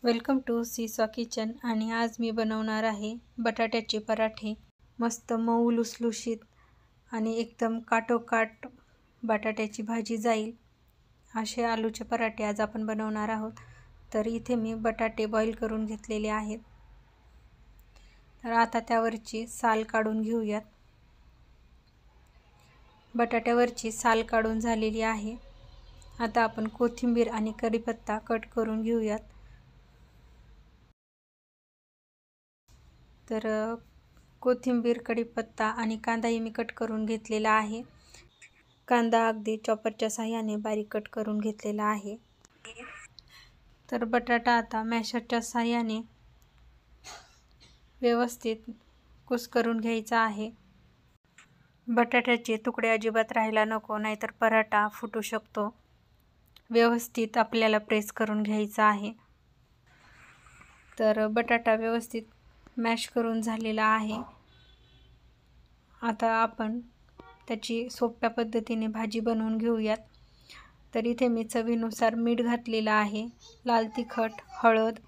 Welcome to seesaw kitchen. आणि आज मी बनवणार आहे बटाट्याचे पराठे। मस्त मऊ लुसलुशीत आणि एकदम काटोकाट बटाट्याची भाजी जाईल असे आलूचे पराठे आज आपण बनवणार आहोत। तर इथे मी बटाटे बॉईल करून घेतलेले आहेत। तर आता त्यावरची साल काढून घेऊयात। बटाट्यावरची साल काढून झालेली आहे। आता आपण कोथिंबीर आणि कढीपत्ता कट करून घेऊयात। तर कोथिंबीर, कढीपत्ता आणि कांदाही मी कट करून घेतलेला आहे। कांदा अगदी चॉपरच्या साहाय्याने बारीक कट करून घेतलेला आहे। तर बटाटा आता मॅशरच्या साहाय्याने व्यवस्थित कुस्करून घ्यायचा आहे। बटाट्याचे तुकडे अजिबात राहायला नको, नाहीतर पराठा फुटू शकतो। व्यवस्थित आपल्याला प्रेस करून घ्यायचा आहे। तर बटाटा व्यवस्थित मॅश करून झालेला आहे। आता आपण त्याची सोप्या पद्धतीने भाजी बनवून घेऊयात। तर इथे मी चवीनुसार मीठ घातलेलं आहे, लाल तिखट, हळद।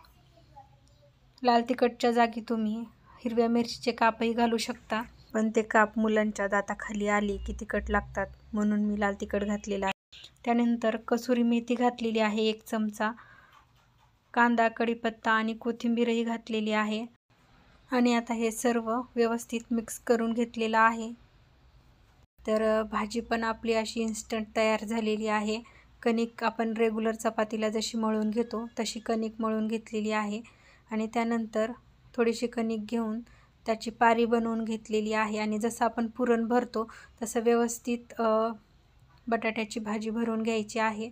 लाल तिखटच्या जागी तुम्ही हिरव्या मिरचीचे कापही घालू शकता, पण ते काप मुलांच्या दाताखाली आली की तिखट लागतात, म्हणून मी लाल तिखट घातलेला आहे। त्यानंतर कसुरी मेथी घातलेली आहे 1 चमचा। कांदा, कढीपत्ता आणि कोथिंबीरही घातलेली आहे। आणि आता हे सर्व व्यवस्थित मिक्स करून घेतलेलं आहे। तर भाजी पण आपली अशी इन्स्टंट तयार झालेली आहे। कणिक आपण रेग्युलर चपातीला जशी मळून घेतो तशी कणिक मळून घेतलेली आहे। आणि त्यानंतर थोडीशी कणिक घेऊन त्याची पारी बनवून घेतलेली आहे। आणि जसं आपण पुरण भरतो तसं व्यवस्थित बटाट्याची भाजी भरून घ्यायची आहे।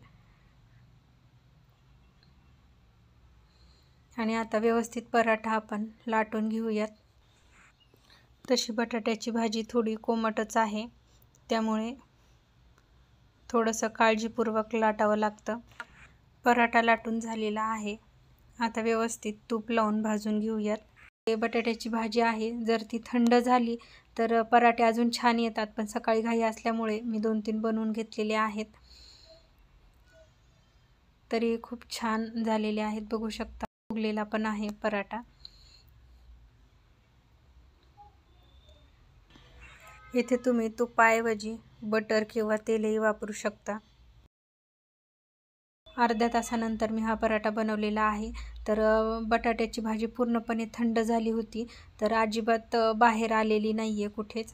आणि आता व्यवस्थित पराठा आपण लाटून घेऊयात। तशी बटाट्याची भाजी थोडी कोमटच आहे, त्यामुळे थोडंसं काळजीपूर्वक लाटावं लागतं। पराठा लाटून झालेला आहे। आता व्यवस्थित तूप लावून भाजून घेऊयात। हे बटाट्याची भाजी आहे, जर ती थंड झाली तर पराठे अजून छान येतात, पण सकाळी घाई असल्यामुळे मी 2-3 बनवून घेतलेले आहेत। तरी खूप छान झालेले आहेत, बघू शकता। फुगलेला पण आहे पराठा। इथे तुम्ही तुपाऐवजी बटर किंवा तेलही वापरू शकता। अर्ध्या तासानंतर मी हा पराठा बनवलेला आहे। तर बटाट्याची भाजी पूर्णपणे थंड झाली होती, तर अजिबात बाहेर आलेली नाही आहे कुठेच,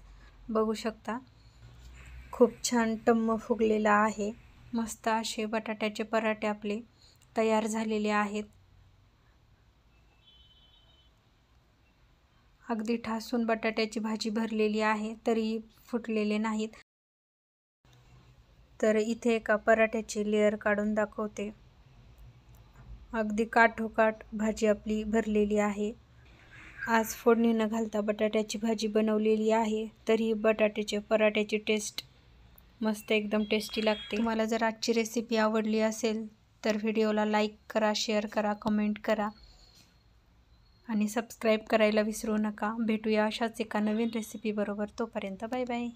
बघू शकता। खूप छान टम्म फुगलेला आहे। मस्त असे बटाट्याचे पराठे आपले तयार झालेले आहेत। अगदी ठासून बटाट्याची भाजी भरलेली आहे, तरीही फुटलेले नाहीत। तर इथे एका पराठ्याची लेअर काढून दाखवते। अगदी काठोकाठ भाजी आपली भरलेली आहे। आज फोडणी न घालता बटाट्याची भाजी बनवलेली आहे, तरी बटाट्याच्या पराठ्याची टेस्ट मस्त एकदम टेस्टी लागते। तुम्हाला जर आजची रेसिपी आवडली असेल तर व्हिडिओला लाईक करा, शेअर करा, कमेंट करा आणि सबस्क्राईब करायला विसरू नका। भेटूया अशाच एका नवीन रेसिपी बरोबर। तोपर्यंत बाय बाय।